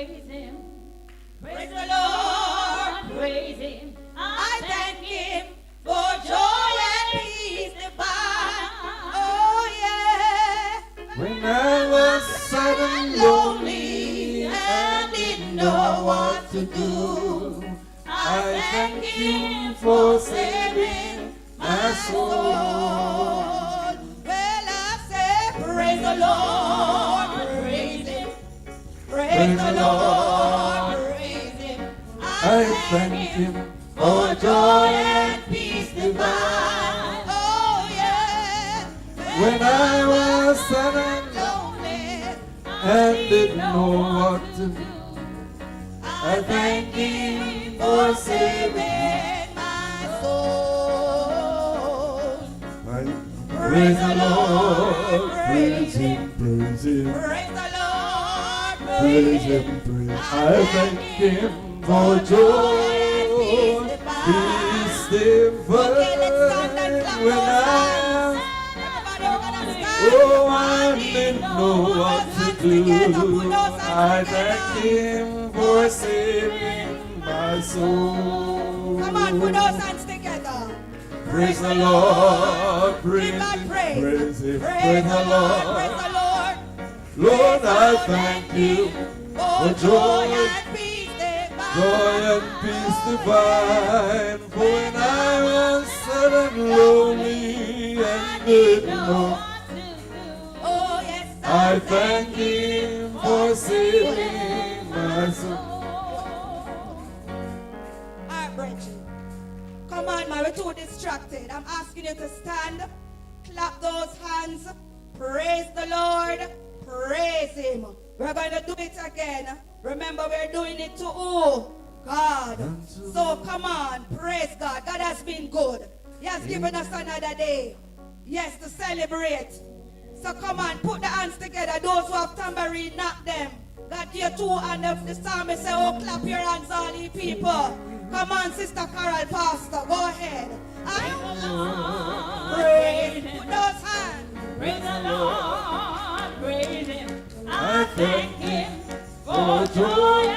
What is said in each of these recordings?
praise Him. Praise the Lord, praise Him. I thank Him for joy and peace divine. Oh yeah. When I was sad and lonely and didn't know what to do, I thank Him for saving my soul. Well, I say, praise the Lord, praise Him. Praise the Lord, praise Him. I thank Him for joy and peace divine. Oh yeah. When I was sad and lonely and didn't know what to do, I thank Him for saving my soul. Praise the Lord, praise Him, praise Him, Praise the Lord, praise Him, praise. I thank Him for joy, peace divine. When I didn't know what to do, I thank Him for saving my soul. Come on, put those hands together. Praise the Lord, praise Give God Him, praise. praise Him, Praise praise the the Lord, Lord. praise the Lord. Lord, I thank You for joy and peace divine. joy and peace divine. For when I was sad and lonely and didn't know, Oh yes, I thank Him for saving my soul. Alright, Bridget. Come on, man, we're too distracted. I'm asking you to stand, clap those hands, praise the Lord, praise Him. We're going to do it again. Remember, we're doing it to who? God. So come on, praise God. God has been good. He has given us another day. Yes, to celebrate. So come on, put the hands together. Those who have tambourine, knock them. God give you two hands. The psalmist say, oh, clap your hands, all you people. Come on, Sister Carol, Pastor, go ahead. Praise. Put those hands. Praise the Lord, praise Him. I thank Him for joy,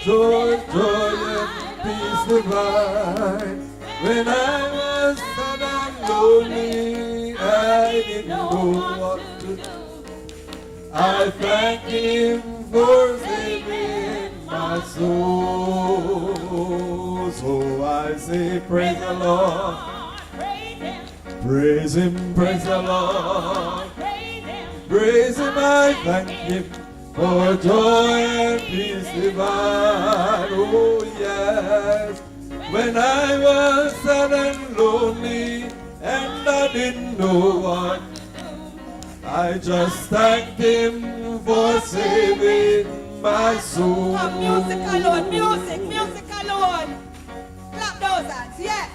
joy, joy and peace divine. When I was sad and lonely, I didn't know what to do. I thank Him for saving my soul. So I say, praise the Lord, praise Him, praise Him, praise the Lord. praise Him. Praise Him, I thank Him for joy and peace divine. Oh yes, when I was sad and lonely and I didn't know what, I just thanked Him for saving my soul. Come, music alone, music alone. Clap those hands, yeah.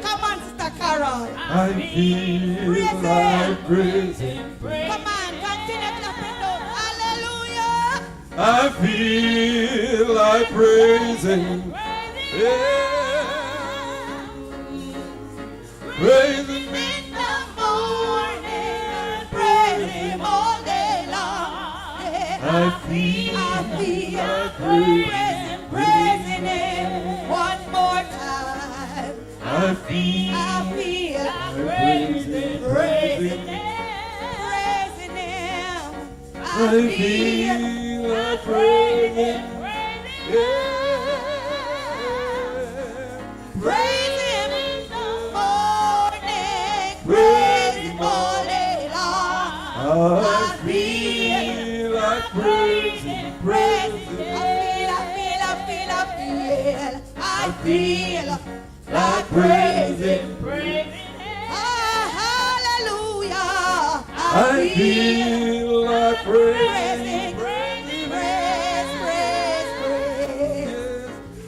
Come on, Sister Carol. I feel like praising. Come on, continue clapping those. Hallelujah. I feel like praising. Yeah. Praising me. In the morning, praise Him all day long. I feel like praising Him one more time. I feel like praising, praising Him. I feel like praising. Yeah. Praise Him in the morning. Praise I feel like praising, praising. I feel like praising, Praising Him. hallelujah. I feel like praising, praise,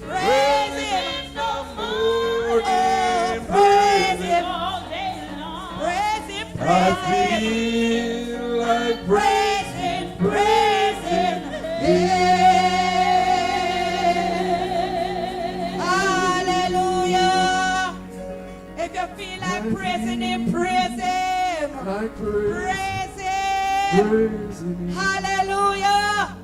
praise Him. the morning, Praise Him. All day long. Praise Him. I feel like praising, Hallelujah. If you feel like praising Him, praise Him. like Praise Him. praising. Hallelujah.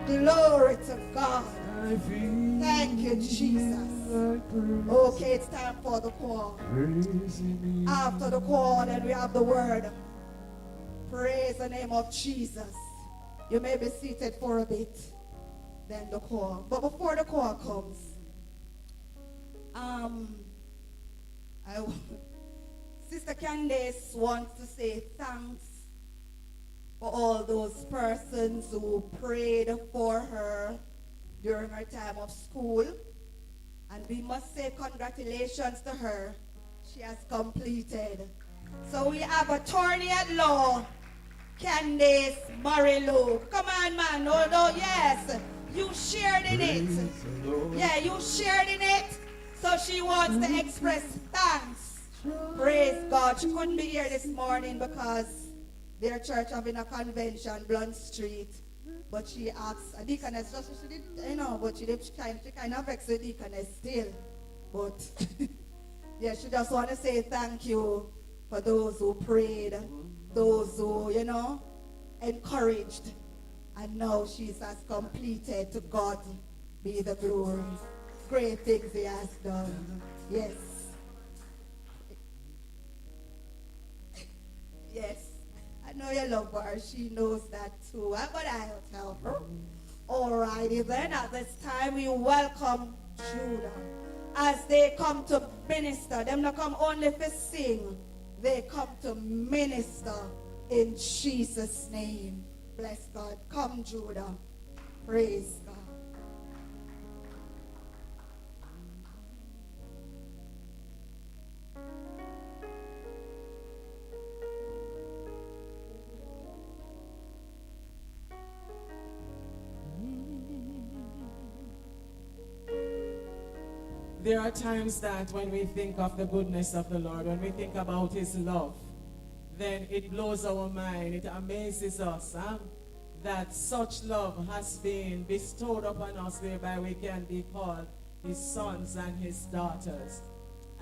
Glory to God. I feel Thank you, Jesus. like praising, Okay, it's time for the call. praising. After the call, then we have the word. Praise the name of Jesus. You may be seated for a bit. Then the call. But before the call comes, Sister Candace wants to say thanks for all those persons who prayed for her during her time of school. And we must say congratulations to her. She has completed. So we have attorney at law, Candace Marilu. Come on, man. No, yes. You shared in it. Yeah, you shared in it. So she wants to express thanks. Praise God. She couldn't be here this morning because their church having a convention, Blunt Street. But she asked a deaconess, just she did, but she kind of vexed the deaconess still. But yeah, she just want to say thank you for those who prayed, those who, encouraged. And now she has completed. To God be the glory. Great things He has done. Yes. Yes. I know you love her. She knows that too. But I'll tell her. Alrighty then. At this time, we welcome Judah. As they come to minister. Them not come only to sing. They come to minister in Jesus' name. Bless God. Come, Judah. Praise God. There are times that when we think of the goodness of the Lord, when we think about His love, then it blows our mind, it amazes us that such love has been bestowed upon us whereby we can be called His sons and His daughters.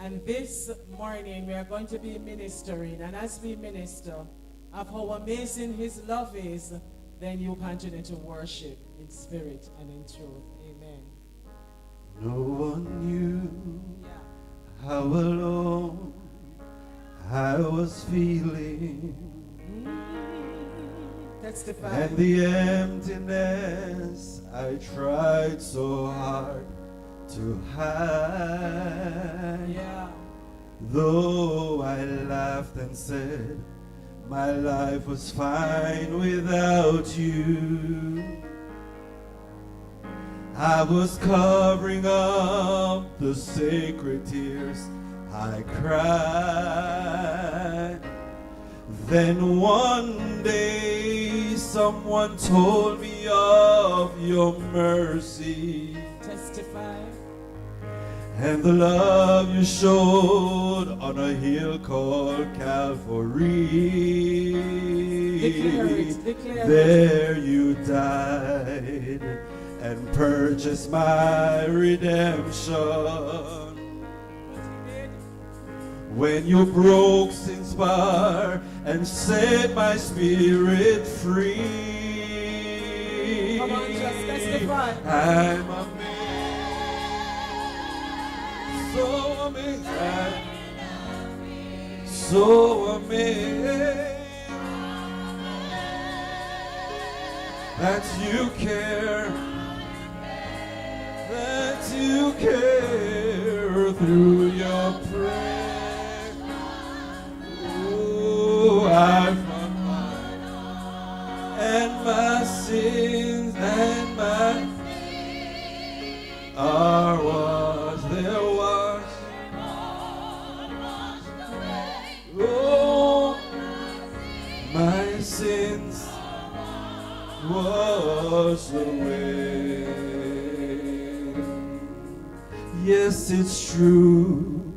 And this morning we are going to be ministering, and as we minister of how amazing His love is, then you continue to worship in spirit and in truth. Amen. No one knew how alone I was feeling, Testify. and the emptiness I tried so hard to hide. Yeah. Though I laughed and said my life was fine without you, I was covering up the sacred tears I cried. Then one day someone told me of your mercy Testify. and the love you showed on a hill called Calvary. Declare it. Declare it. There you died and purchased my redemption. When you broke sin's bar and set my spirit free. Come on, just testify. I'm amazed, so amazed, so amazed that you care, through your prayer. Oh, I found my sins wash away. Yes, it's true.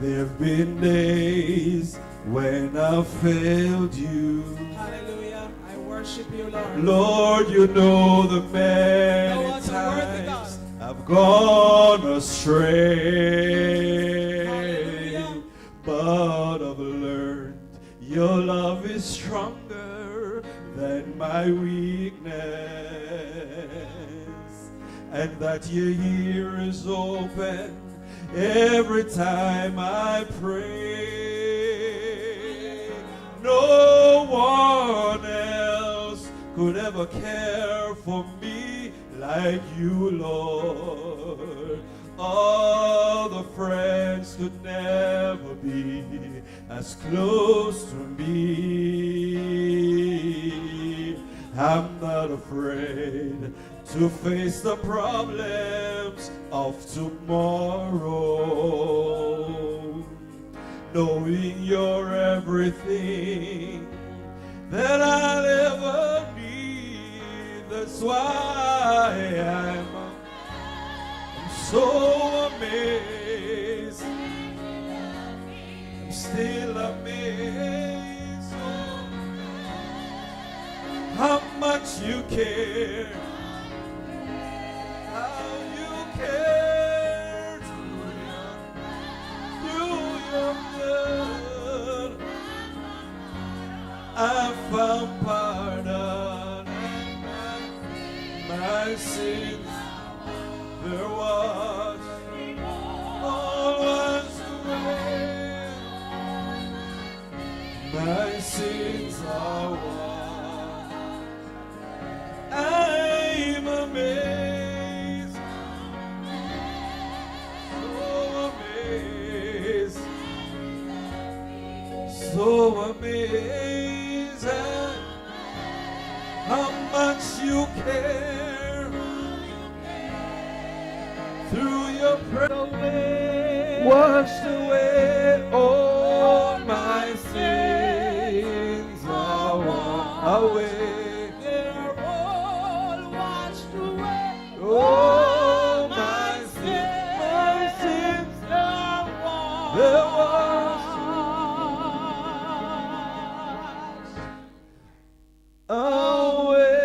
There have been days when I failed you. Hallelujah. I worship you, Lord. Lord, you know the Thou many art so worthy, times God. I've gone astray. Hallelujah. But I've learned your love is stronger than my weakness, and that your ear is open every time I pray. No one else could ever care for me like you, Lord. All the friends could never be as close to me. I'm not afraid to face the problems of tomorrow, knowing you're everything that I'll ever need. That's why I'm so amazed. I'm still amazed how much you care. How you care through your blood. I found pardon and my sins. There was all washed away. My sins are washed. I'm amazed, so amazed at how much you care. Through your prayer, washed away all my sins away. They're all washed away. Oh, my sins are they're washed away.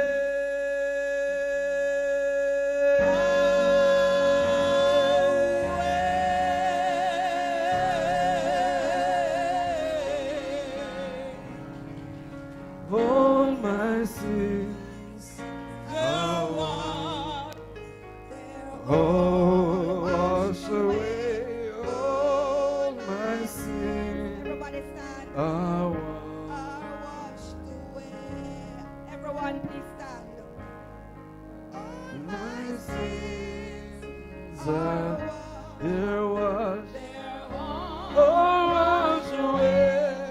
All my sins are washed. Oh, wash away all my sins Everybody stand. are Washed away. Everyone, please stand. my sins are there washed. Oh, wash away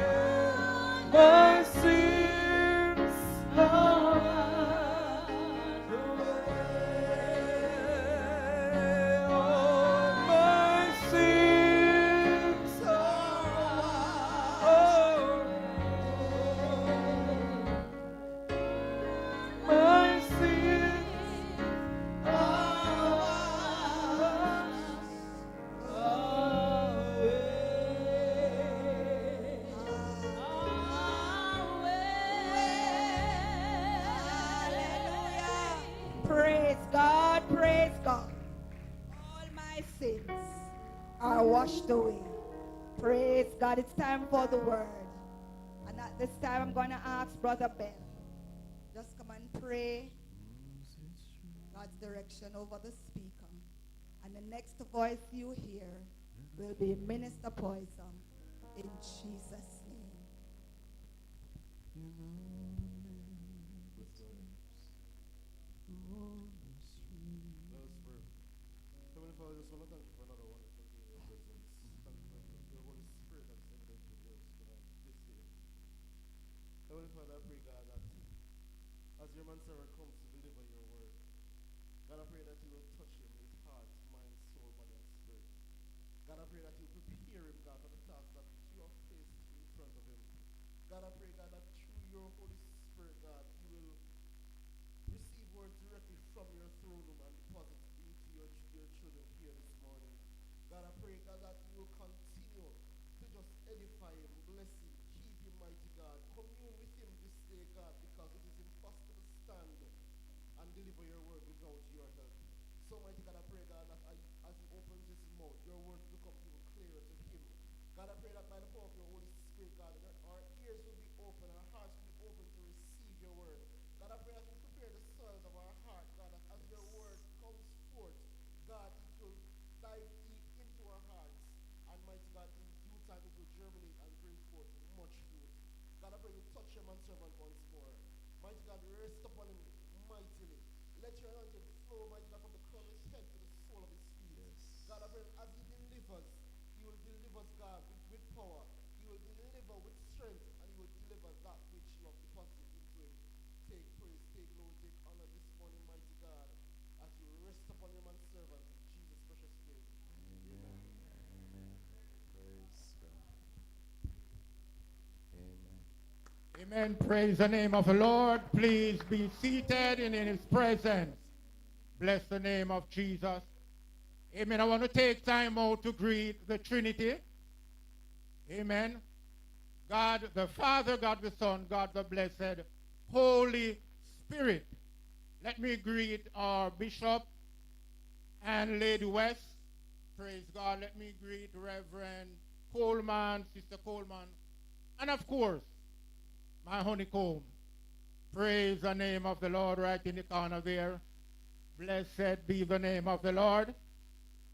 my sins are washed away. All my sins are my sins Hallelujah. Praise God, praise God. All my sins are washed away. Praise God. It's time for the word. And at this time, I'm going to ask Brother Ben. Just come and pray God's direction over the speaker. And the next voice you hear will be Minister Poison in Jesus' name. Let us pray. Heavenly Father, I just want to thank you for another wonderful day in your presence. Thank you for your Holy Spirit that is evident in us tonight, this day. Heavenly Father, I pray, God, that as your man servant comes to deliver your word, God, I pray that you will touch him with heart, mind, soul, body, and spirit. God, I pray that you prepare him, God, for the task that you have placed in front of him. God, I pray, God, that through your Holy Spirit, God, you will receive words directly from your throne room and deposit into your children here this morning. God, I pray, God, that you will continue to just edify him, bless him, keep him, mighty God. Commune with him this day, God, because it is impossible to stand and deliver your word without your help. So, mighty God, I pray, God, that as he opens his mouth, your words become even clearer to him. God, I pray that by the power of your Holy Spirit, God, that our ears will be open, our hearts will be open to receive your word. God, I pray that you prepare the soils of our heart, God, that as your word comes forth, God, it will dive deep into our hearts. And mighty God, in due time it will germinate and bring forth much fruit. God, I pray you touch your manservant once more. Mighty God, rest upon him mightily. Let your anointing flow, mighty God, from the crown of his head to the sole of his feet. Yes. God, I pray as he delivers, he will deliver us, God, with power. He will deliver with strength, and he will deliver that which you have deposited into him. Take praise, take glory, take honor this morning, mighty God, as you rest upon your manservant in Jesus' precious name. Amen. Amen. Praise God. Amen. Amen. Praise the name of the Lord. Please be seated in his presence. Bless the name of Jesus. Amen. I want to take time out to greet the Trinity. Amen. God the Father, God the Son, God the Blessed, Holy Spirit. Let me greet our Bishop and Lady West. Praise God. Let me greet Reverend Coleman, Sister Coleman, and of course, my honeycomb. Praise the name of the Lord right in the corner there. Blessed be the name of the Lord.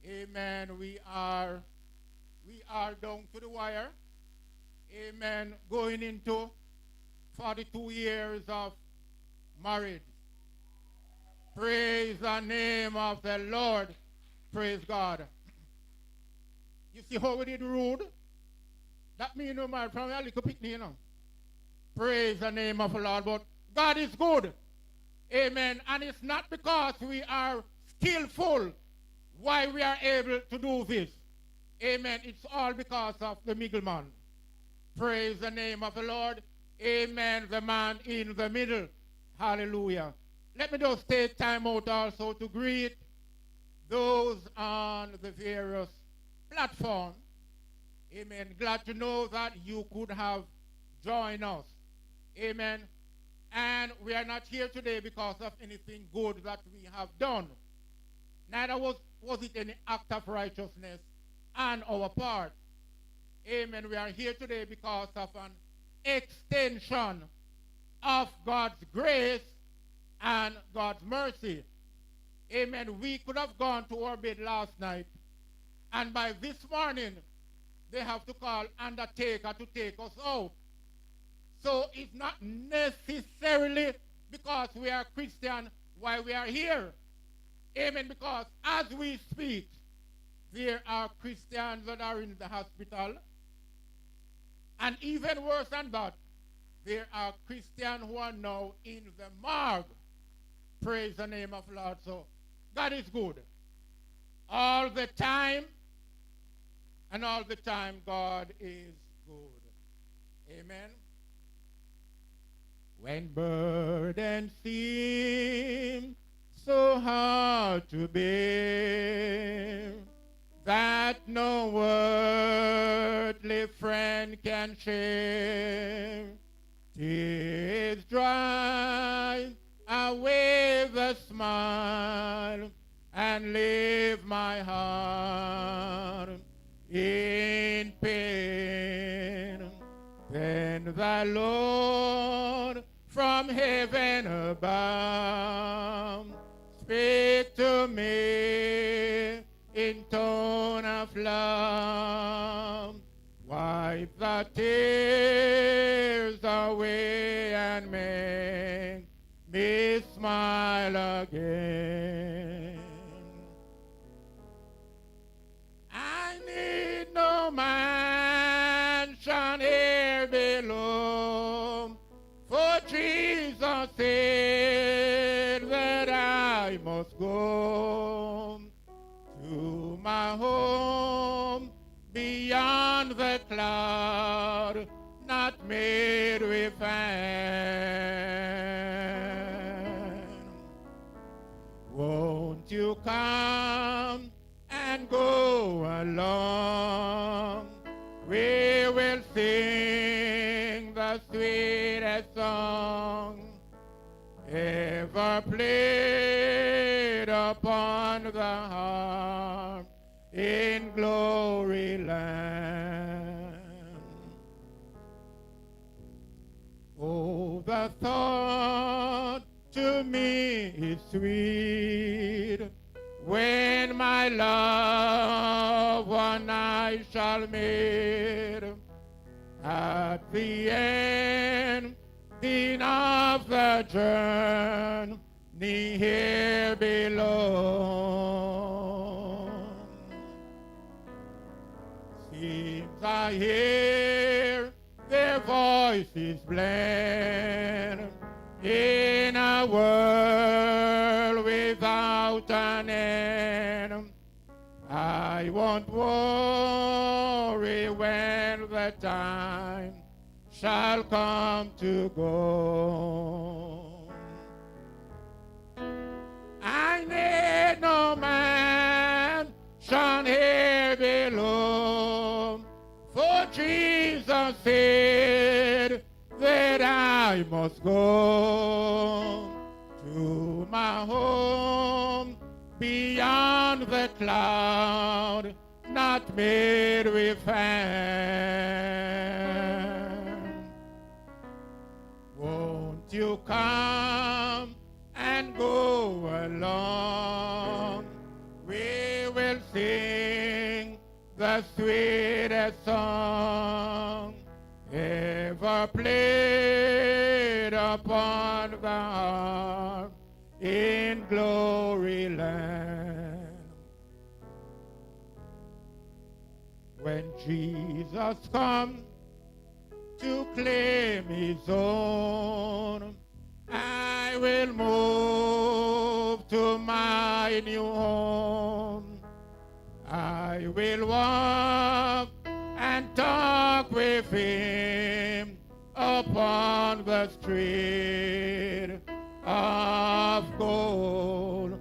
Amen. We are down to the wire. Amen. Going into 42 years of marriage. Praise the name of the Lord. Praise God. You see how we did rude? That means no married from a little picnic, you know. Praise the name of the Lord. But God is good. Amen. And it's not because we are skillful why we are able to do this. Amen. It's all because of the middleman. Praise the name of the Lord. Amen. The man in the middle. Hallelujah. Let me just take time out also to greet those on the various platforms. Amen. Glad to know that you could have joined us. Amen. And we are not here today because of anything good that we have done. Neither was it any act of righteousness on our part. Amen. We are here today because of an extension of God's grace and God's mercy. Amen. We could have gone to our bed last night, and by this morning, they have to call undertaker to take us out. So it's not necessarily because we are Christian why we are here. Amen. Because as we speak, there are Christians that are in the hospital. And even worse than that, there are Christians who are now in the morgue. Praise the name of the Lord. So God is good. All the time, and all the time God is good. Amen. When burdens seem so hard to bear, that no earthly friend can share, tears dry away the smile and leave my heart in pain. Then the Lord from heaven above speak to me in tone of love. Wipe the tears away and make me smile again. I need no mansion here below, for Jesus said that I must go to my home beyond the cloud, not made with hands. the sweetest song ever played upon the harp in glory land. Oh, the thought to me is sweet when my loved one I shall meet at the end of the journey here below. Seems I hear their voices blend in a world without an end. I won't worry when the time shall come to go. I need no man shall here below, for Jesus said that I must go to my home beyond the cloud, not made with hand. Won't you come and go along? We will sing the sweetest song ever played upon the harp in glory land. When Jesus comes to claim his own, I will move to my new home. I will walk and talk with him upon the street of gold.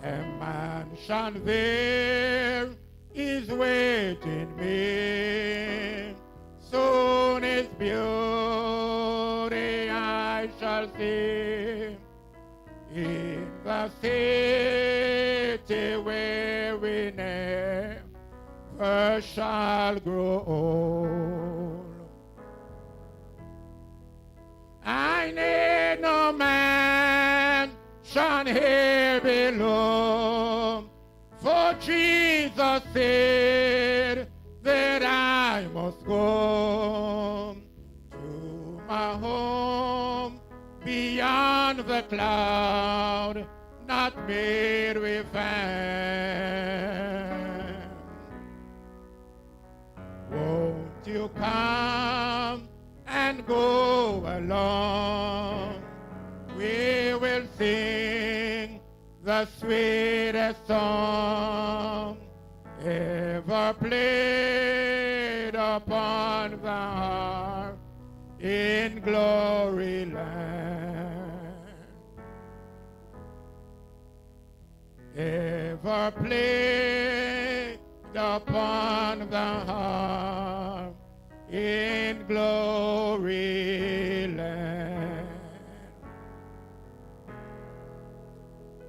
A mansion there is waiting me. Soon his beauty I shall see in the city where we never shall grow old. I need no man shall here below, for Jesus said that I must go to my home beyond the cloud, not made with hand. Won't you come and go along? We will sing the sweetest song ever played upon the harp in glory land. Ever played upon the harp in glory land.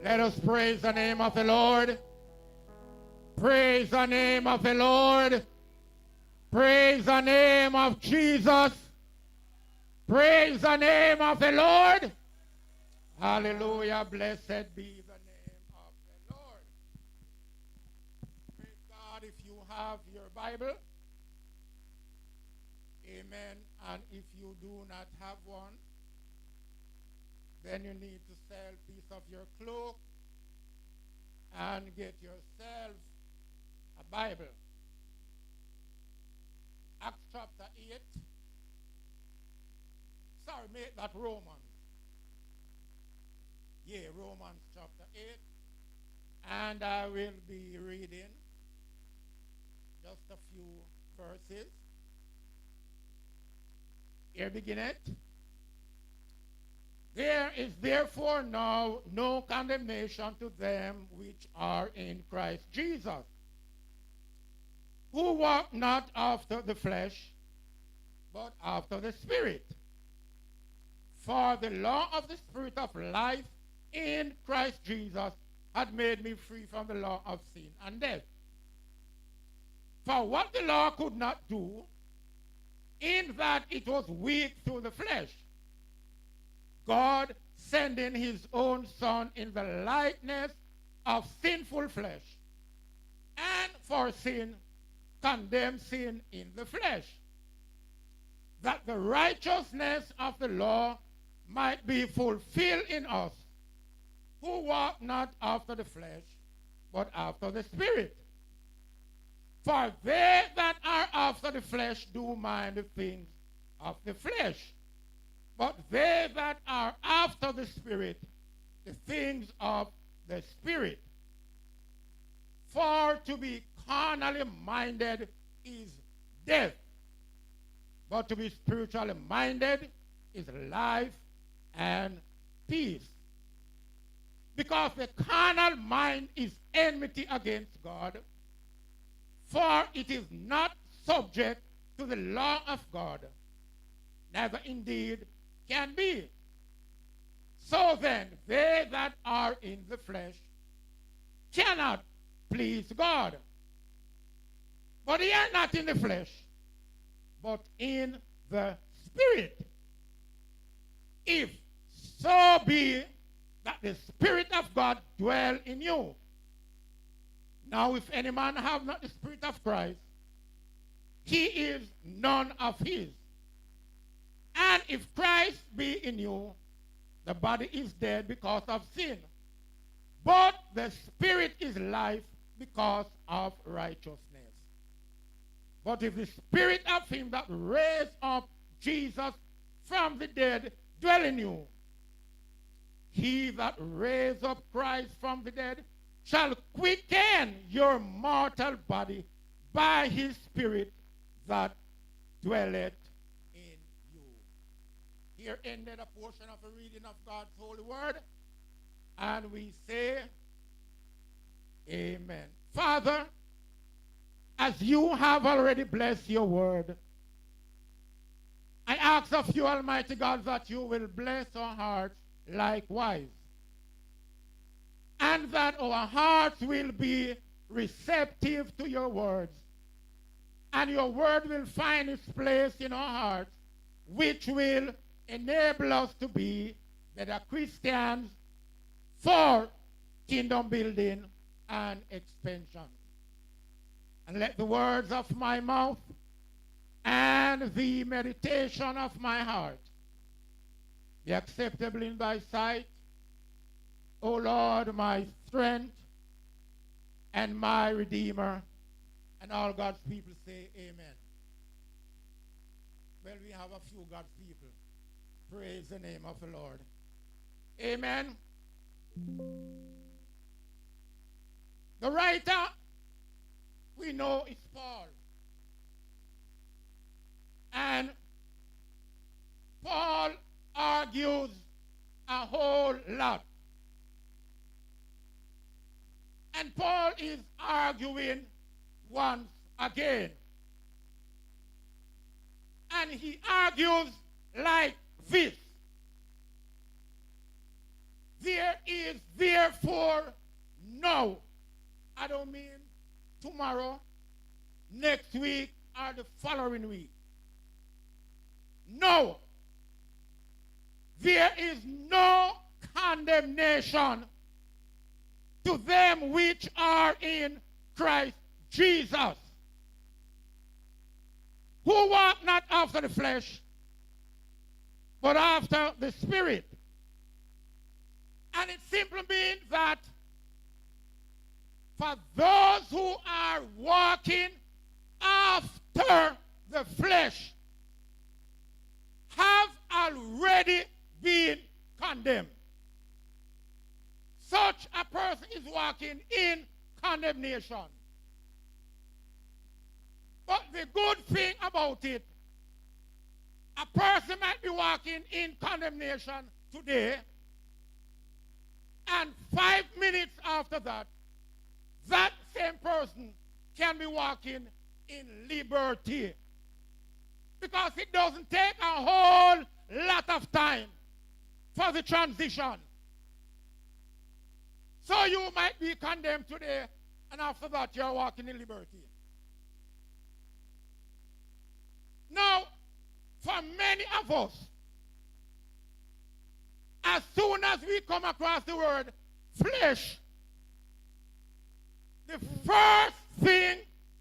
Let us praise the name of the Lord. Praise the name of the Lord. Praise the name of Jesus. Praise the name of the Lord. Hallelujah. Blessed be the name of the Lord. Praise God. If you have your Bible, amen. And if you do not have one, then you need to sell a piece of your cloak and get yourself a Bible. Acts chapter 8. Sorry, make that Romans. Yeah, Romans chapter 8. And I will be reading just a few verses. Here begin it. There is therefore now no condemnation to them which are in Christ Jesus, who walk not after the flesh, but after the Spirit. For the law of the Spirit of life in Christ Jesus had made me free from the law of sin and death. For what the law could not do, in that it was weak through the flesh, God sending his own Son in the likeness of sinful flesh, and for sin, condemned sin in the flesh, that the righteousness of the law might be fulfilled in us, who walk not after the flesh, but after the Spirit. For they that are after the flesh do mind the things of the flesh, but they that are after the Spirit, the things of the Spirit. For to be carnally minded is death, but to be spiritually minded is life and peace. Because the carnal mind is enmity against God, for it is not subject to the law of God, neither indeed can be. So then, they that are in the flesh cannot please God. But ye are not in the flesh, but in the Spirit. If so be that the Spirit of God dwell in you. Now if any man have not the Spirit of Christ, he is none of his. And if Christ be in you, the body is dead because of sin, but the Spirit is life because of righteousness. But if the Spirit of him that raised up Jesus from the dead dwell in you, he that raised up Christ from the dead shall quicken your mortal body by his Spirit that dwelleth in you. Here ended a portion of the reading of God's holy word, and we say, amen. Father, as you have already blessed your word, I ask of you, Almighty God, that you will bless our hearts likewise, and that our hearts will be receptive to your words, and your word will find its place in our hearts, which will enable us to be better Christians for kingdom building and expansion. And let the words of my mouth and the meditation of my heart be acceptable in thy sight, O Lord, my strength and my Redeemer. And all God's people say amen. Well, we have a few God's people. Praise the name of the Lord. Amen. The writer, we know, is Paul. And Paul argues a whole lot. And Paul is arguing once again. And he argues like this. There is therefore no, I don't mean tomorrow, next week, or the following week. No, there is no condemnation to them which are in Christ Jesus, who walk not after the flesh, but after the Spirit. And it simply means that for those who are walking after the flesh have already been condemned. Such a person is walking in condemnation. But the good thing about it, a person might be walking in condemnation today, and 5 minutes after that, that same person can be walking in liberty. Because it doesn't take a whole lot of time for the transition. So you might be condemned today, and after that you're walking in liberty. Now, for many of us, as soon as we come across the word flesh, the first thing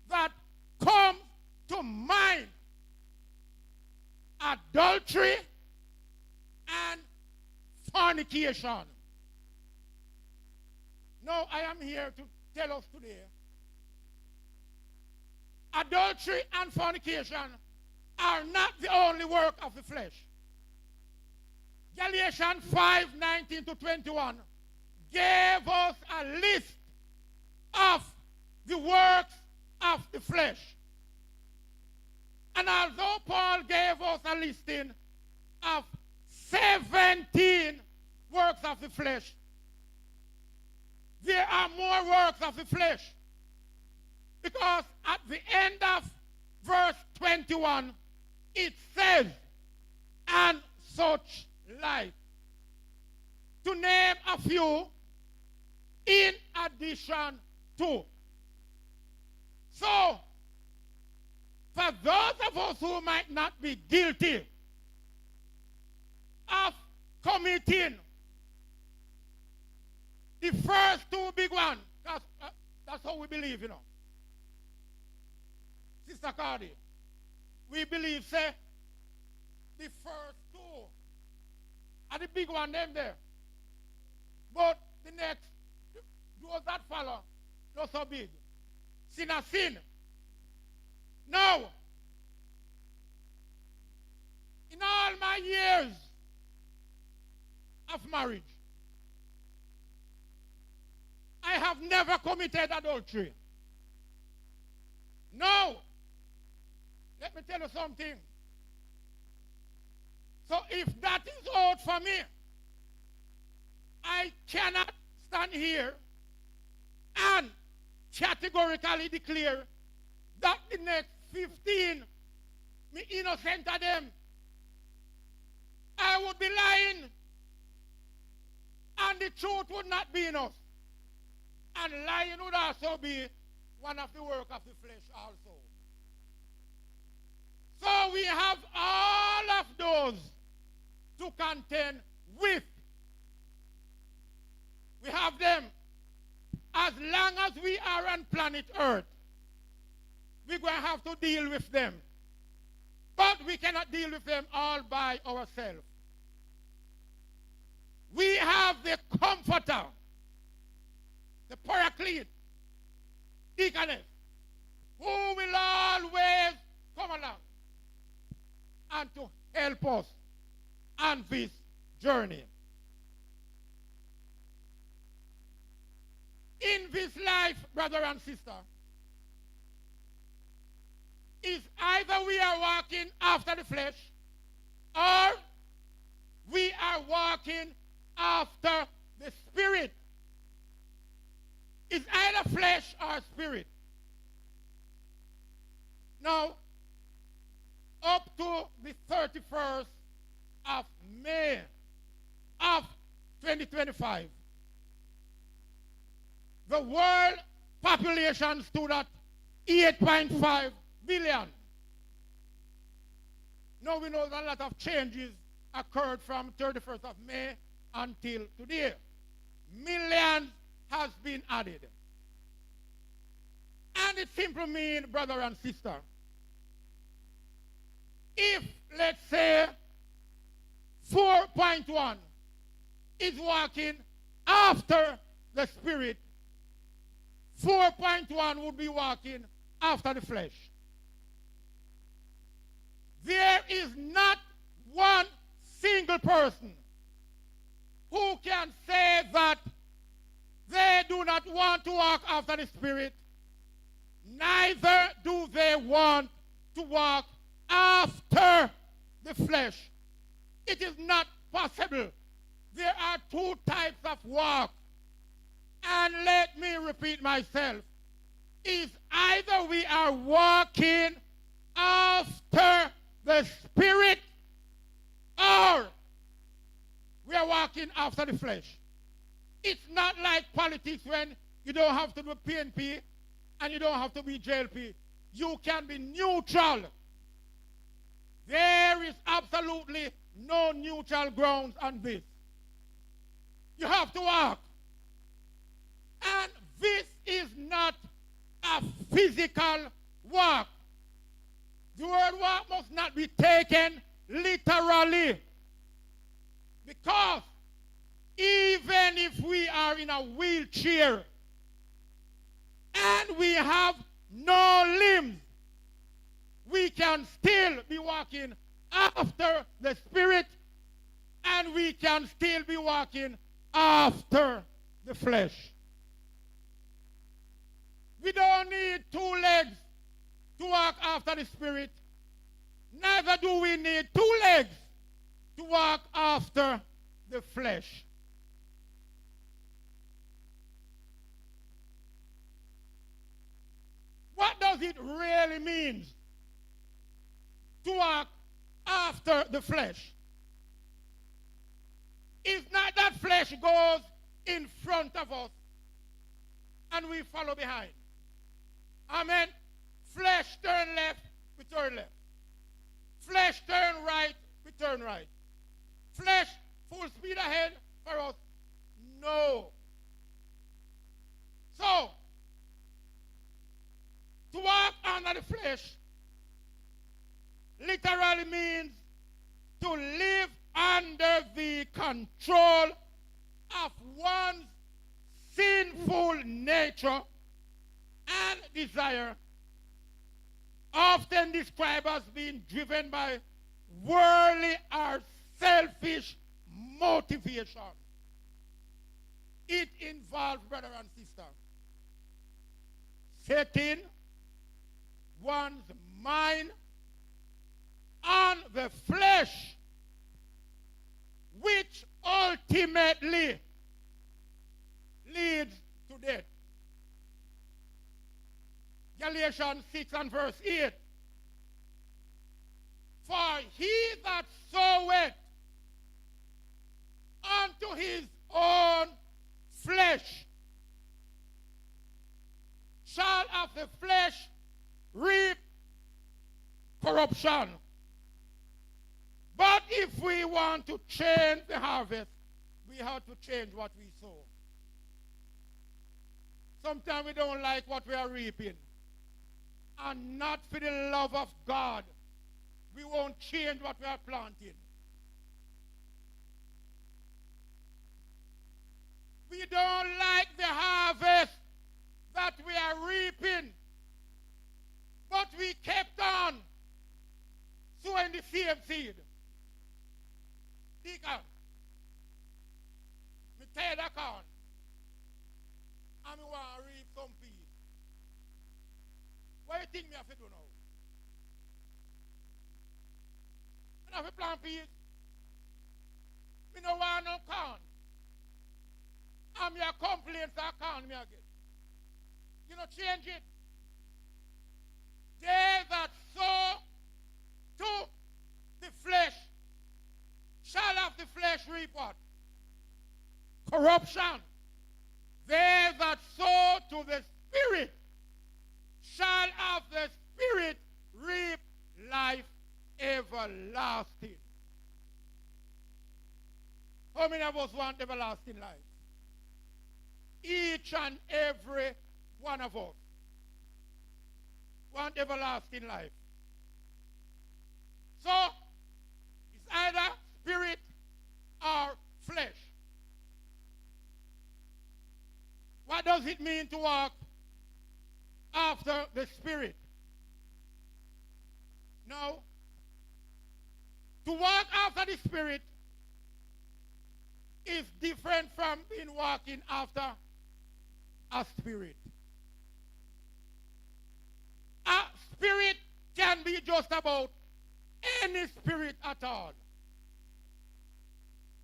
that comes to mind, adultery and fornication. Now, I am here to tell us today, adultery and fornication are not the only work of the flesh. Galatians 5:19-21 gave us a list of the works of the flesh. And although Paul gave us a listing of 17 works of the flesh, there are more works of the flesh. Because at the end of verse 21, it says, and such like. To name a few, in addition to. So, for those of us who might not be guilty of committing the first two big ones, that's how we believe, you know. Sister Cardi, we believe, say, the first two are the big one, them there. But the next, those that follow, not so big. Sin a sin. Now, in all my years of marriage, I have never committed adultery. No. Let me tell you something. So if that is out for me, I cannot stand here and categorically declare that the next 15, me innocent of them, I would be lying, and the truth would not be in us. And lying would also be one of the work of the flesh also. So we have all of those to contend with. We have them. As long as we are on planet Earth, we're going to have to deal with them. But we cannot deal with them all by ourselves. We have the Comforter, the Paraclete, Deaconess, who will always come along and to help us on this journey. In this life, brother and sister, is either we are walking after the flesh or we are walking after the spirit. It's either flesh or spirit. Now, up to the 31st of May of 2025, the world population stood at 8.5 billion. Now we know that a lot of changes occurred from 31st of May until today. Millions has been added. And it simply means, brother and sister, if, let's say, 4.1 is walking after the spirit, 4.1 would be walking after the flesh. There is not one single person who can say that they do not want to walk after the spirit, neither do they want to walk after the flesh. It is not possible. There are two types of walk. And let me repeat myself. Is either we are walking after the spirit or we are walking after the flesh. It's not like politics when you don't have to be PNP and you don't have to be JLP. You can be neutral. There is absolutely no neutral grounds on this. You have to walk. And this is not a physical walk. The word walk must not be taken literally. Because even if we are in a wheelchair and we have no limbs, we can still be walking after the Spirit, and we can still be walking after the flesh. We don't need 2 legs to walk after the Spirit. Neither do we need 2 legs to walk after the flesh. What does it really mean to walk after the flesh? It's not that flesh goes in front of us and we follow behind. Amen. Flesh turn left, we turn left. Flesh turn right, we turn right. Flesh full speed ahead for us? No. So, to walk under the flesh literally means to live under the control of one's sinful nature and desire, often described as being driven by worldly or selfish motivation. It involves, brother and sister, setting one's mind on the flesh, which ultimately leads to death. Galatians 6 and verse 8. For he that soweth unto his own flesh shall of the flesh reap corruption. But if we want to change the harvest, we have to change what we sow. Sometimes we don't like what we are reaping. And not for the love of God, we won't change what we are planting. We don't like the harvest that we are reaping, but we kept on sowing the same seed. Deacon, me tear the corn, and me want to reap some peas. What do you think me have to do now? I have to plant peas. Me no want no corn. And me a complaint that corn me again. You know, change it. They that sow to the flesh shall of the flesh reap what? Corruption. They that sow to the Spirit shall of the Spirit reap life everlasting. How many of us want everlasting life? Each and every one of us want everlasting life. So, it's either spirit or flesh. What does it mean to walk after the Spirit? Now, to walk after the Spirit is different from being walking after a spirit. A spirit can be just about any spirit at all.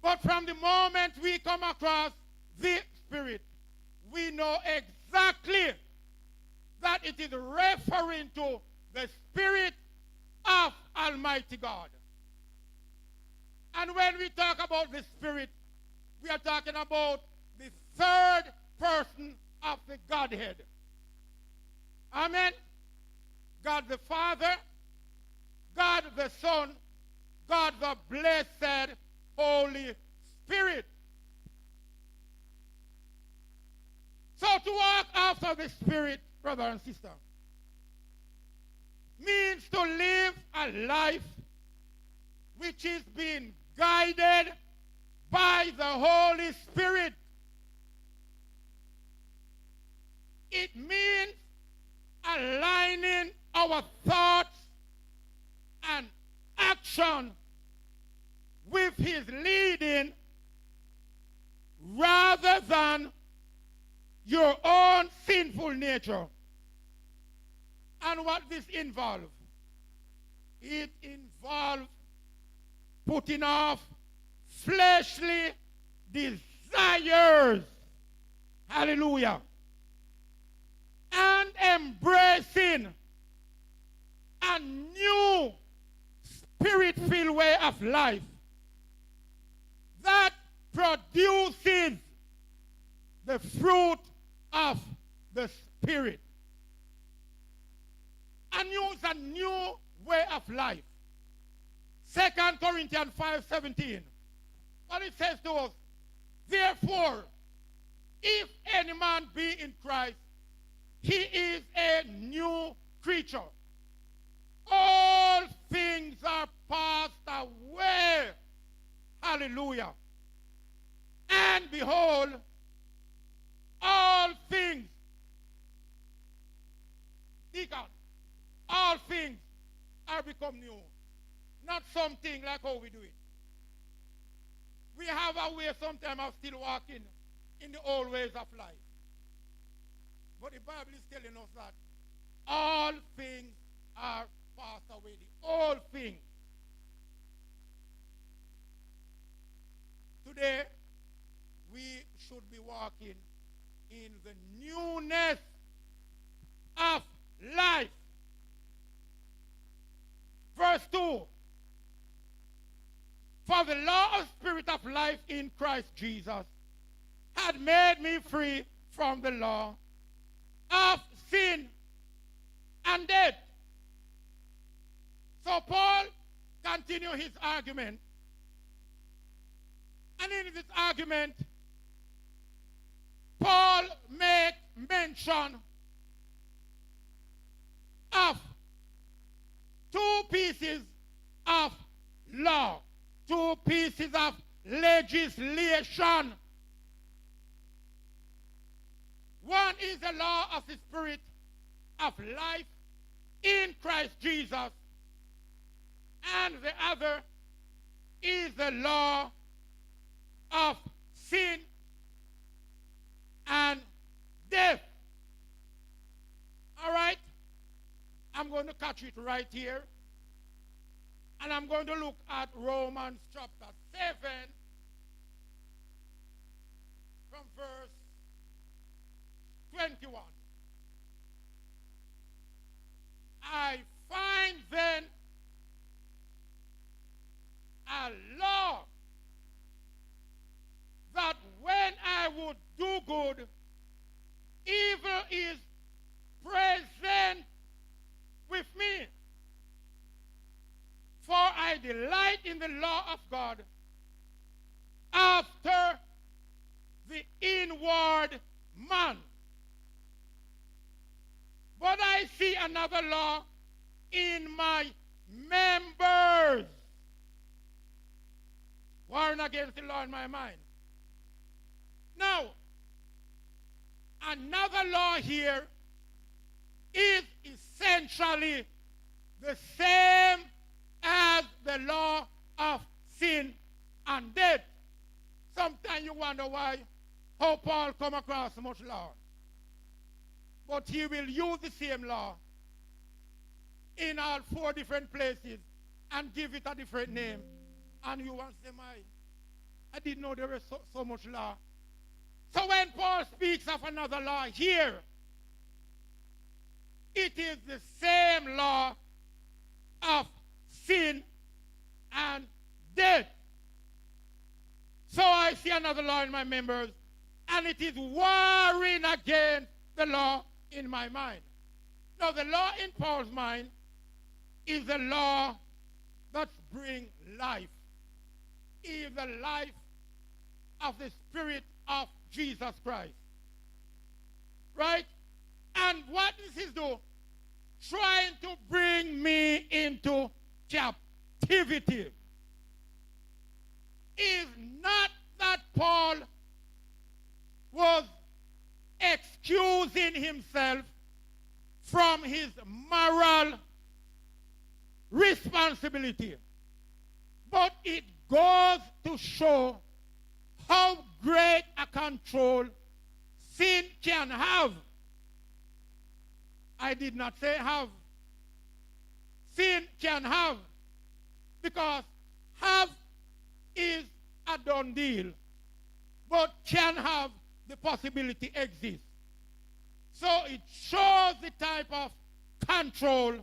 But from the moment we come across the Spirit, we know exactly that it is referring to the Spirit of Almighty God. And when we talk about the Spirit, We are talking about the third person of the Godhead. Amen. God the Father, God the Son, God the blessed Holy Spirit. So to walk after the Spirit, brother and sister, means to live a life which is being guided by the Holy Spirit. It means aligning our thoughts and action with his leading rather than your own sinful nature. And what this involves? It involves putting off fleshly desires. Hallelujah. And embracing a new spirit-filled way of life that produces the fruit of the Spirit. A new way of life. 2 Corinthians 5:17. What it says to us, therefore, if any man be in Christ, he is a new creature. All things are passed away. Hallelujah. And behold, all things, Deacon, all things are become new. Not something like how we do it. We have a way sometimes of still walking in the old ways of life. But the Bible is telling us that all things are passed away. The old things. Today, we should be walking in the newness of life. Verse 2. For the law of spirit of life in Christ Jesus had made me free from the law of sin and death. So Paul continued his argument. And in this argument, Paul made mention of two pieces of law, two pieces of legislation. One is the law of the spirit of life in Christ Jesus, and the other is the law of sin and death. All right? I'm going to catch it right here. And I'm going to look at Romans chapter 7 from verse 21. I find then a law that when I would do good, evil is present with me. For I delight in the law of God after the inward man. But I see another law in my members, warring against the law in my mind. Now, another law here is essentially the same as the law of sin and death. Sometimes you wonder how Paul come across so much law. But he will use the same law in all 4 different places and give it a different name. And you want to say, I didn't know there was so much law. So when Paul speaks of another law here, it is the same law of sin and death. So I see see another law in my members, and it is warring against the law in my mind. Now, the law in Paul's mind is the law that brings life. Is the life of the Spirit of Jesus Christ. Right? And what this is doing? Trying to bring me into captivity. Is not that Paul was excusing himself from his moral responsibility, but it goes to show how great a control sin can have. I did not say have. Sin can have, because have is a done deal, but can have the possibility exists. So it shows the type of control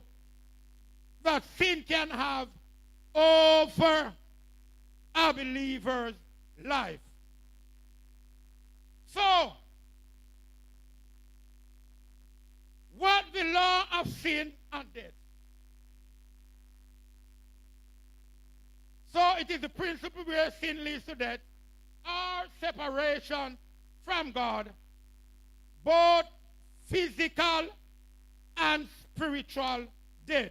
that sin can have over a believer's life. So, what the law of sin and death? So it is the principle where sin leads to death, or separation from God, both physical and spiritual death.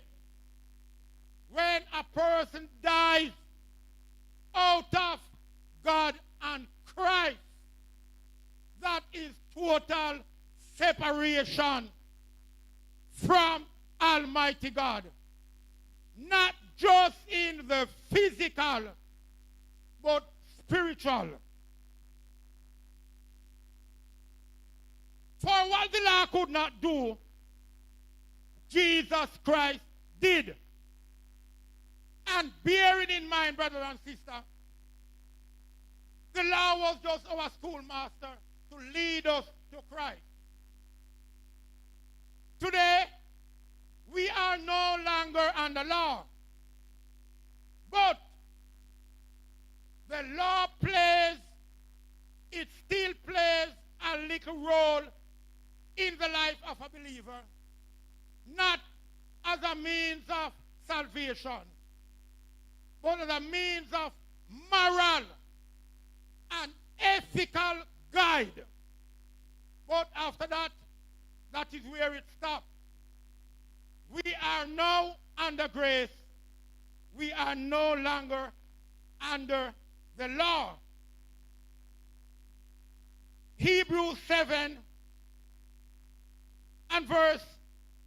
When a person dies out of God and Christ, that is total separation from Almighty God. Not just in the physical, but spiritual. For what the law could not do, Jesus Christ did. And bearing in mind, brothers and sisters, the law was just our schoolmaster to lead us to Christ. Today, we are no longer under law. But the law still plays a little role in the life of a believer, not as a means of salvation, but as a means of moral and ethical guide. But after that, that is where it stops. We are now under grace. We are no longer under the law. Hebrews 7 and verse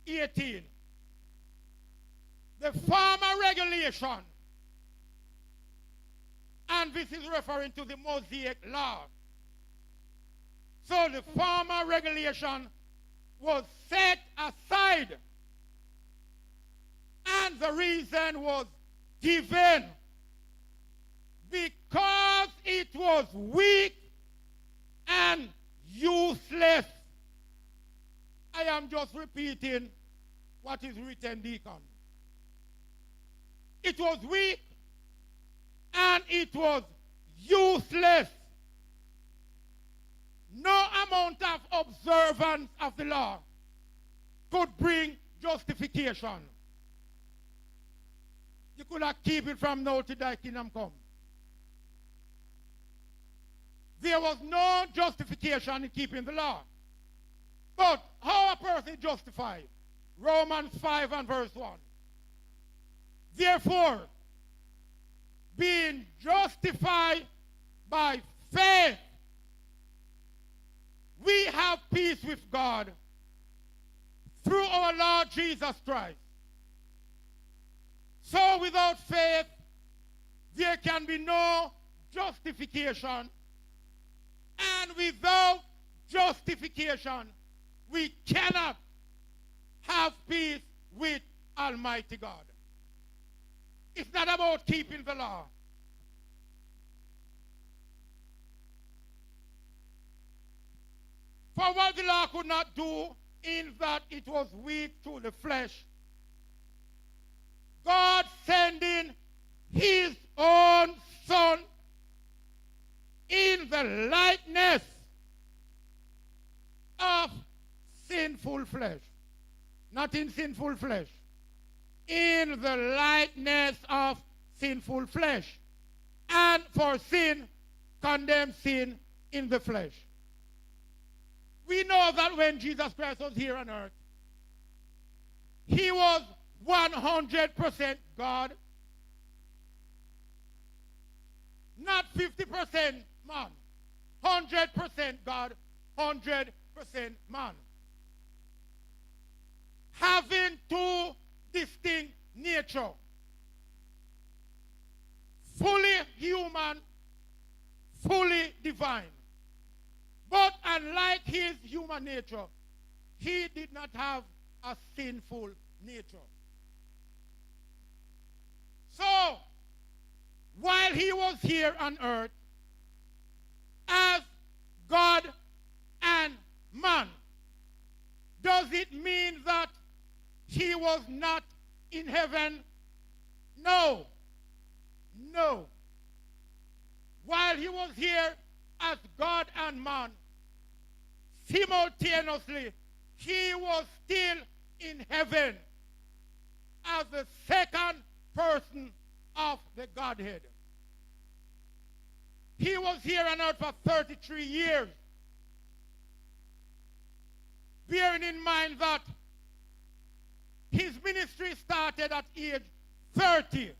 18. The former regulation, and this is referring to the Mosaic law. So the former regulation was set aside, and the reason was given because it was weak and useless. I am just repeating what is written, Deacon. It was weak and it was useless. No amount of observance of the law could bring justification. You could have keep it from now till thy kingdom come. There was no justification in keeping the law. But how a person is justified? Romans 5 and verse 1. Therefore, being justified by faith, we have peace with God through our Lord Jesus Christ. So without faith, there can be no justification. And without justification, we cannot have peace with Almighty God. It's not about keeping the law. For what the law could not do, in that it was weak through the flesh, God sending his own Son in the likeness of sinful flesh. Not in sinful flesh. In the likeness of sinful flesh. And for sin, condemned sin in the flesh. We know that when Jesus Christ was here on earth, he was 100% God. Not 50% man. 100% God, 100% man. Having two distinct natures. Fully human, fully divine. But unlike his human nature, he did not have a sinful nature. So, while he was here on earth, as God and man, does it mean that he was not in heaven? No. No. While he was here as God and man, simultaneously, he was still in heaven as the second person of the Godhead. He was here on earth for 33 years. Bearing in mind that his ministry started at age 30.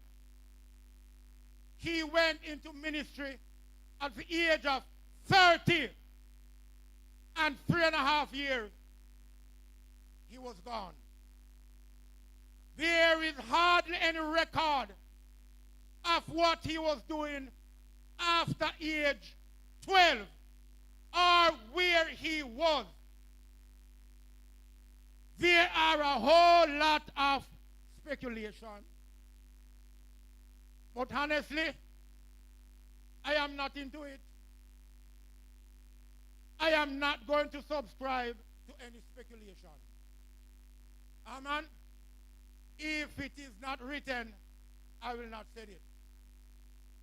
He went into ministry at the age of 30. And 3.5 years, he was gone. There is hardly any record of what he was doing after age 12 or where he was. There are a whole lot of speculation. But honestly, I am not into it. I am not going to subscribe to any speculation. Amen. If it is not written, I will not say it.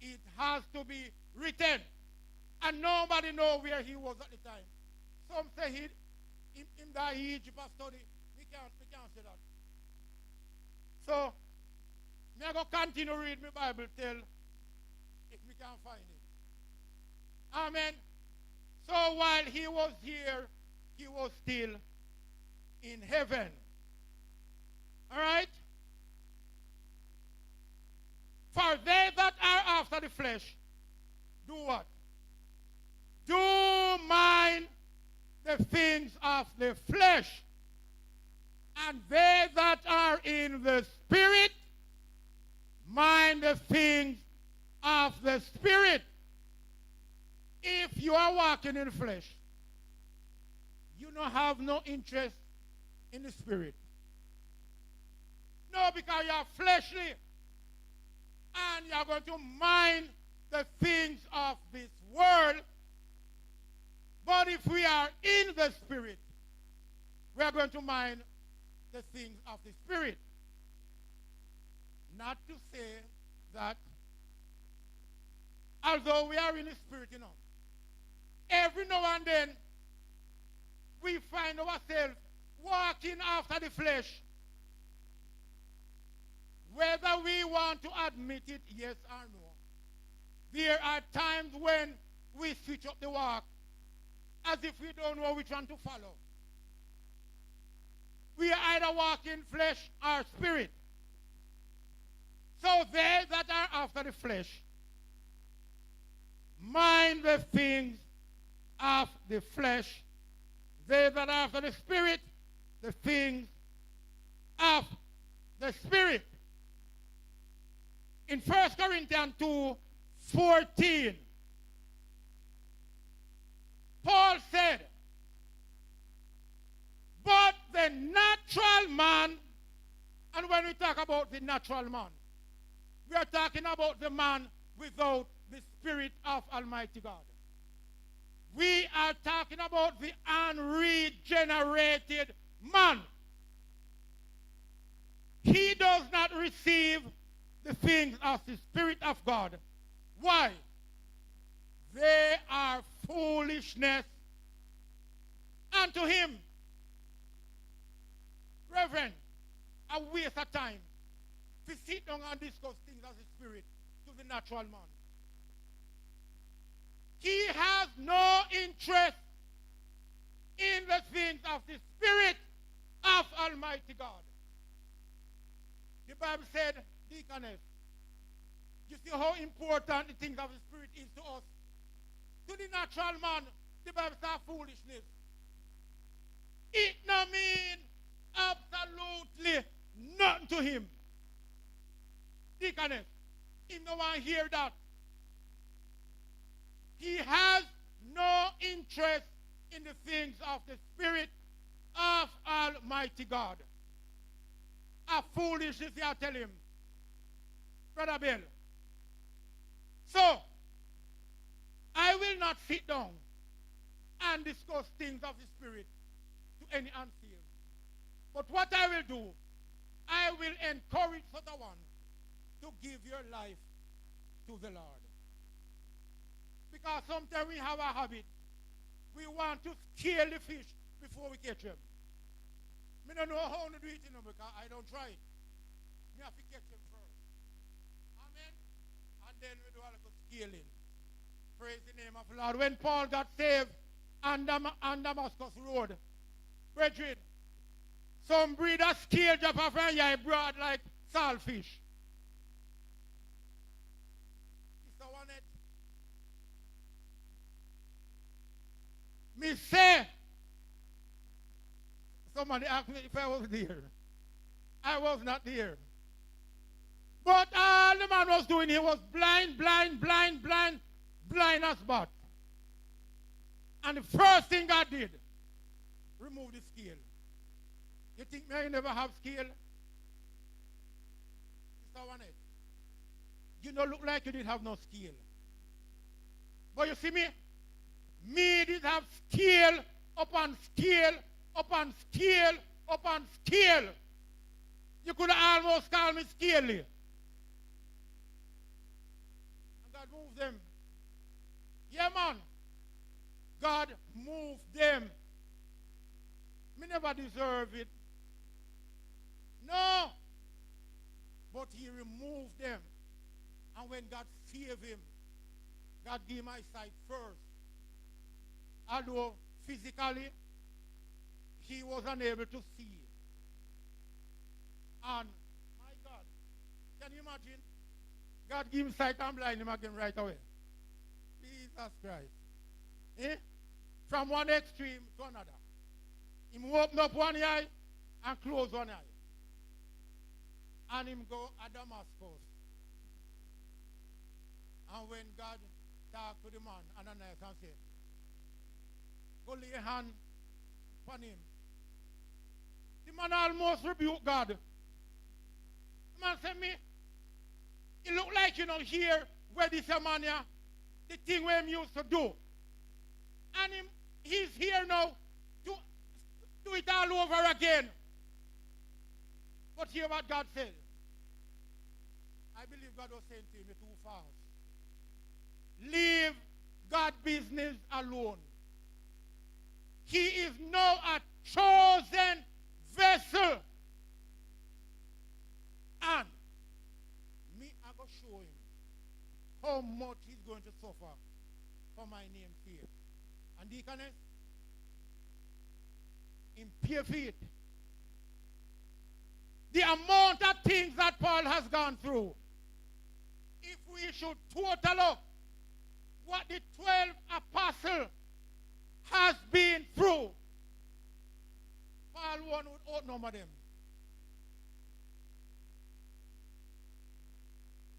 It has to be written. And nobody knows where he was at the time. Some say he in the Egypt study. We can't say that. So, me I go continue read my Bible till if we can find it. Amen. So while he was here, he was still in heaven. All right? For they that are after the flesh, do what? Do mind the things of the flesh. And they that are in the spirit, mind the things of the spirit. If you are walking in the flesh, you don't have no interest in the spirit. No, because you are fleshly. And you are going to mind the things of this world. But if we are in the spirit, we are going to mind the things of the spirit. Not to say that although we are in the spirit, every now and then we find ourselves walking after the flesh. Whether we want to admit it, yes or no. There are times when we switch up the walk as if we don't know which one to follow. We are either walking flesh or spirit. So they that are after the flesh, mind the things of the flesh. They that are after the spirit, the things of the spirit. In 1 Corinthians 2:14, Paul said, but the natural man, and when we talk about the natural man, we are talking about the man without the Spirit of Almighty God. We are talking about the unregenerated man. He does not receive the things of the Spirit of God. Why? they are foolishness unto him. Reverend, a waste of time to sit down and discuss things of the spirit to the natural man. He has no interest in the things of the spirit of Almighty God. The Bible said, deaconess, you see how important the things of the spirit is to us. To the natural man, the Bible says foolishness. It no mean absolutely nothing to him. Deaconess, he no one hear that. He has no interest in the things of the Spirit of Almighty God. A foolishness, I tell him. Brother Bill. So, I will not sit down and discuss things of the Spirit to any unsaved. But what I will do, I will encourage such a one to give your life to the Lord. Because sometimes we have a habit. We want to scale the fish before we catch them. I don't know how to do it, because I don't try it. We have to catch them first. Amen? And then we do a little scaling. Praise the name of the Lord. When Paul got saved on Damascus Road, brethren, some breeder scaled up off and yeah, broad like saltfish. Mr. Wanet, me say, somebody asked me if I was there. I was not there. But all the man was doing, he was blind as bat. And the first thing God did, remove the scale. You think me I never have scale? Mr. Wanet, you don't look like you didn't have no scale. But you see me? Me did have scale upon scale upon scale upon scale. You could almost call me scaly. And God moved them. Yeah, man. God moved them. Me never deserve it. No. But he removed them. And when God saved him, God gave my sight first. Although physically, he was unable to see. And, my God, can you imagine? God gave him sight and blind him again right away. Jesus Christ. Eh? From one extreme to another. Him open up one eye and close one eye. And him go to Damascus. And when God talked to the man, Ananias, and said, go lay a hand upon him. The man almost rebuked God. The man said, me, it look like, here, where this man here, the thing where him used to do. And he's here now to do it all over again. But hear what God said. I believe God was saying to him, you're too fast. Leave God's business alone. He is now a chosen vessel. And me, I go show him how much he's going to suffer for my name's sake. And deaconess, in pure faith, the amount of things that Paul has gone through, if we should total up what the 12 apostles has been through, Paul one would outnumber them.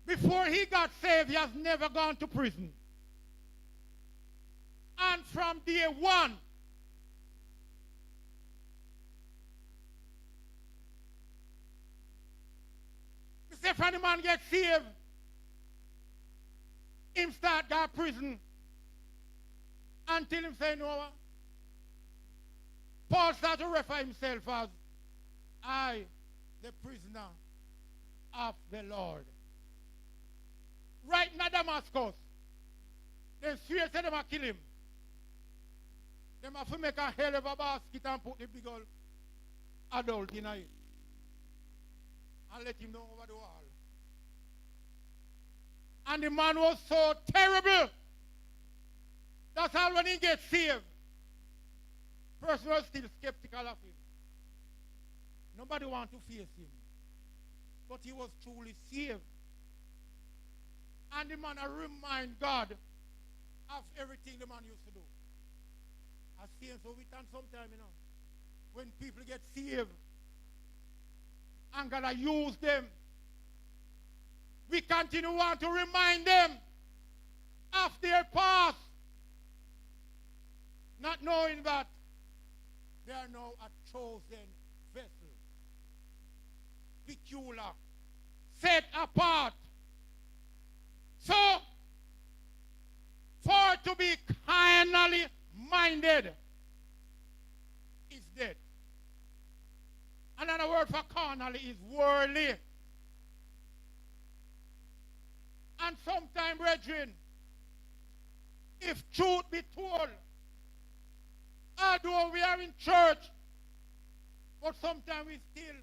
Before he got saved, he has never gone to prison. And from day one, if any man gets saved, him start go to prison until him say no. Paul started to refer himself as I, the prisoner of the Lord. Right in Damascus, Then straight say them a kill him. Them have to make a hell of a basket and put the big old adult in it. And let him down over the wall. And the man was so terrible. That's all when he gets saved. Person was still skeptical of him. Nobody want to face him. But he was truly saved. And the man remind God of everything the man used to do. I see him so we can sometime, you know. When people get saved and God use them, we continue want to remind them of their past, not knowing that they are now a chosen vessel, peculiar, set apart. So, for to be carnally minded is dead. Another word for carnally is worldly. And sometimes, brethren, if truth be told, although we are in church, but sometimes we still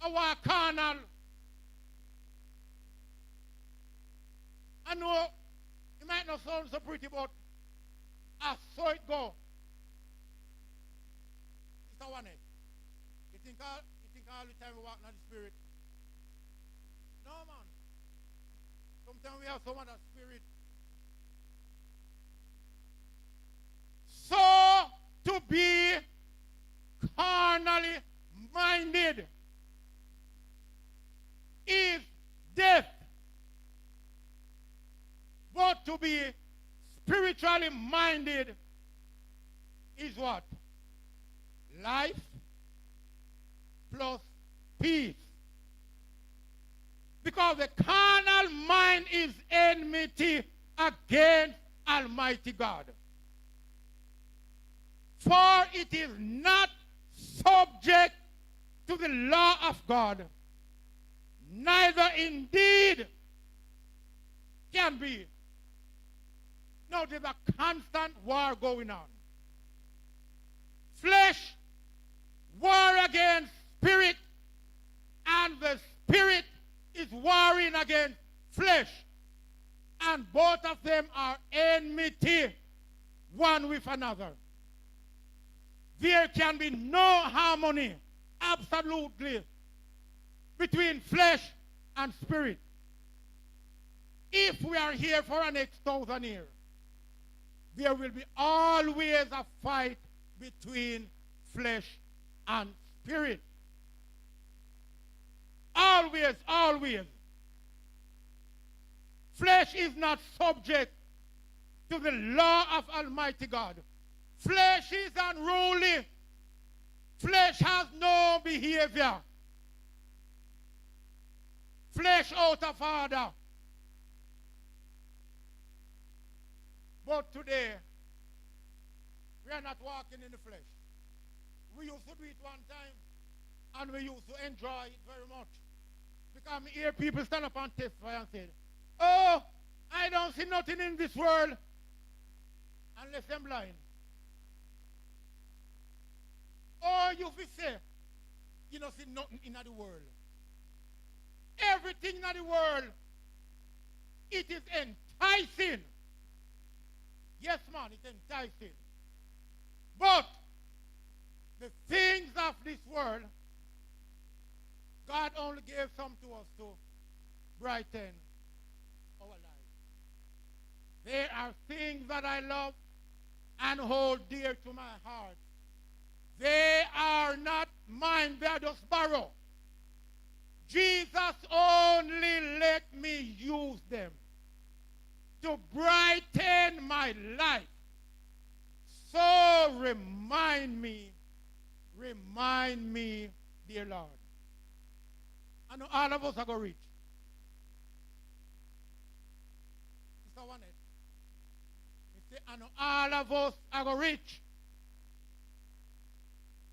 our carnal. I know it might not sound so pretty, but I saw it go. It's a one head. You think all the time we walk in the spirit? No, man. Sometimes we have some other spirit. So to be carnally minded is death. But to be spiritually minded is what? Life plus peace. Because the carnal mind is enmity against Almighty God. For it is not subject to the law of God, neither indeed can be. Now there's a constant war going on. Flesh war against spirit, and the spirit is warring against flesh. And both of them are enmity one with another. There can be no harmony, absolutely, between flesh and spirit. If we are here for the next 1,000 years, there will be always a fight between flesh and spirit. Always, always. Flesh is not subject to the law of Almighty God. Flesh is unruly. Flesh has no behavior. Flesh out of order. But today, we are not walking in the flesh. We used to do it one time, and we used to enjoy it very much. Because I hear people stand up and testify and say, oh, I don't see nothing in this world unless I'm blind. Or you will say, you don't see nothing in the world. Everything in the world, it is enticing. Yes, man, it's enticing. But the things of this world, God only gave some to us to brighten our lives. There are things that I love and hold dear to my heart. They are not mine, they are just borrowed. Jesus only let me use them to brighten my life. So remind me, dear Lord. I know all of us are going to reach. Mr. One head. I know all of us are going to reach.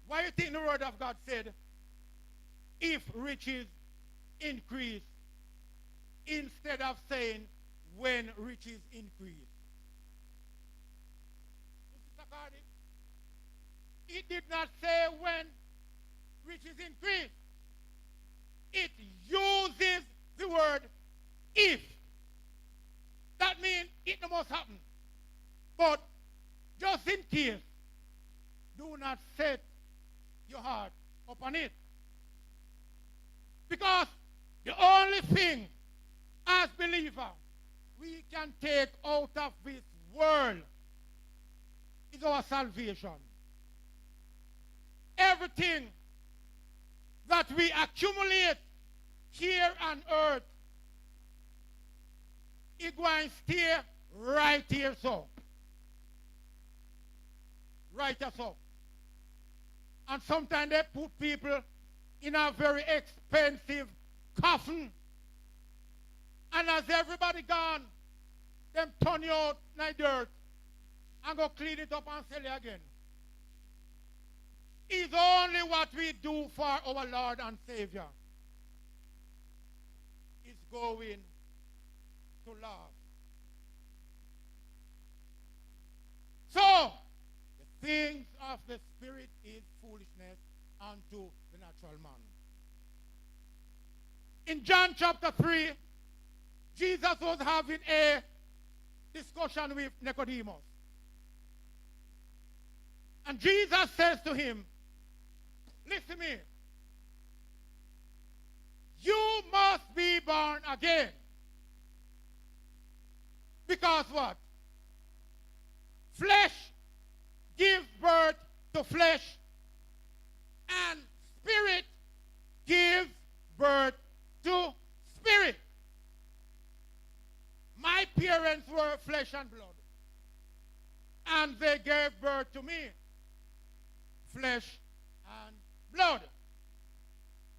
Why do you think the word of God said, if riches increase, instead of saying when riches increase. Mr. Cardi, it did not say when riches increase. It uses the word if. That means it must happen. But just in case, do not set your heart upon it. Because the only thing as believer we can take out of this world is our salvation. Everything that we accumulate here on earth is going to stay right here so. Right here so. And sometimes they put people in a very expensive coffin. And as everybody gone, them turn you out in the dirt and go clean it up and sell it again. It's only what we do for our Lord and Savior is going to last. So, the things of the Spirit is foolishness unto the natural man. In John chapter 3, Jesus was having a discussion with Nicodemus. And Jesus says to him, listen to me, you must be born again. Because what? Flesh gives birth to flesh, and spirit gives birth to spirit. My parents were flesh and blood, and they gave birth to me, flesh and blood.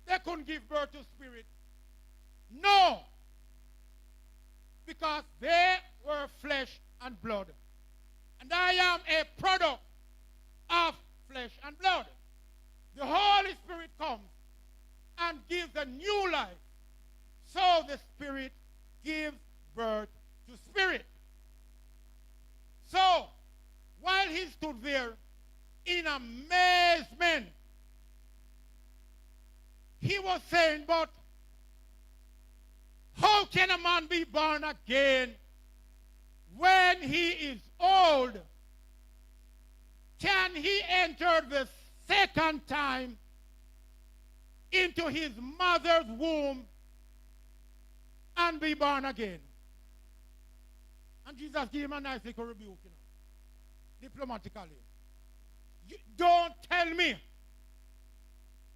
They couldn't give birth to spirit. No, because they were flesh and blood. And I am a product of flesh and blood. The Holy Spirit comes and gives a new life. So the Spirit gives birth to spirit. So, while he stood there in amazement, he was saying, but how can a man be born again when he is old? Can he enter the second time into his mother's womb and be born again? And Jesus gave him a nice little rebuke, diplomatically. You don't tell me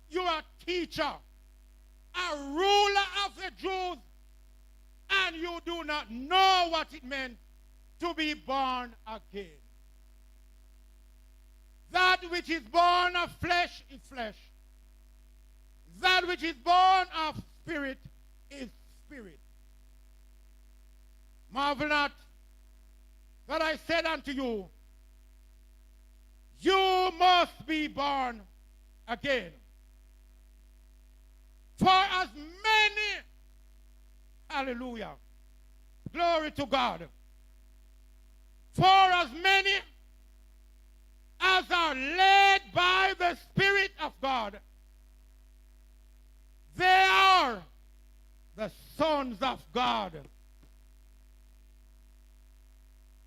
you're a teacher, a ruler of the Jews, and you do not know what it meant to be born again. That which is born of flesh is flesh. That which is born of spirit is spirit. Marvel not that I said unto you, you must be born again. For as many, hallelujah, glory to God, for as many as are led by the Spirit of God, they are the sons of God.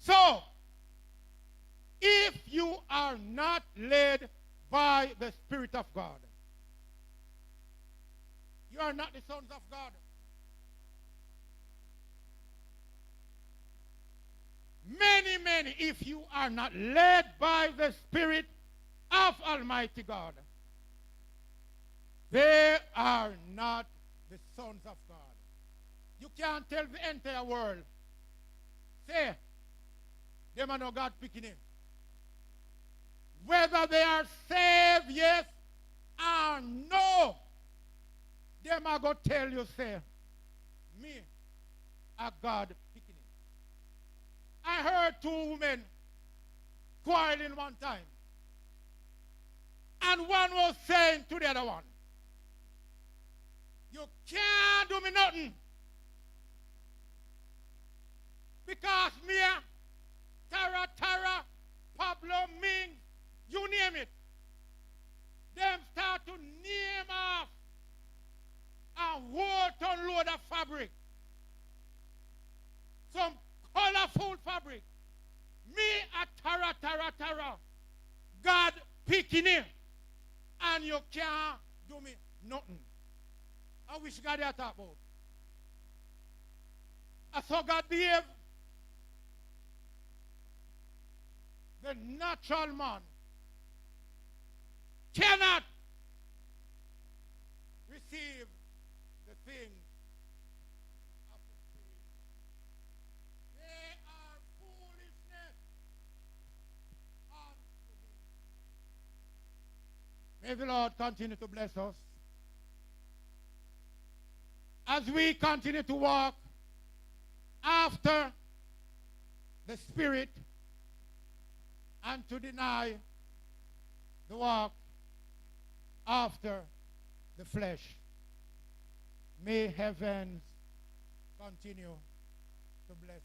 So, if you are not led by the Spirit of God, you are not the sons of God. Many, if you are not led by the Spirit of Almighty God, they are not the sons of God. You can't tell the entire world, say, them are no God picking him. Whether they are saved, yes, or no, them are going to tell you, say, me, a God picking him. I heard two women quarreling one time. And one was saying to the other one, you can't do me nothing. fabric. Me a tara. God picking him. And you can't do me nothing. I wish God had talk about. I saw God behave. The natural man cannot receive the things of the Spirit. They are foolishness unto him. May the Lord continue to bless us as we continue to walk after the Spirit and to deny the walk after the flesh. May heavens continue to bless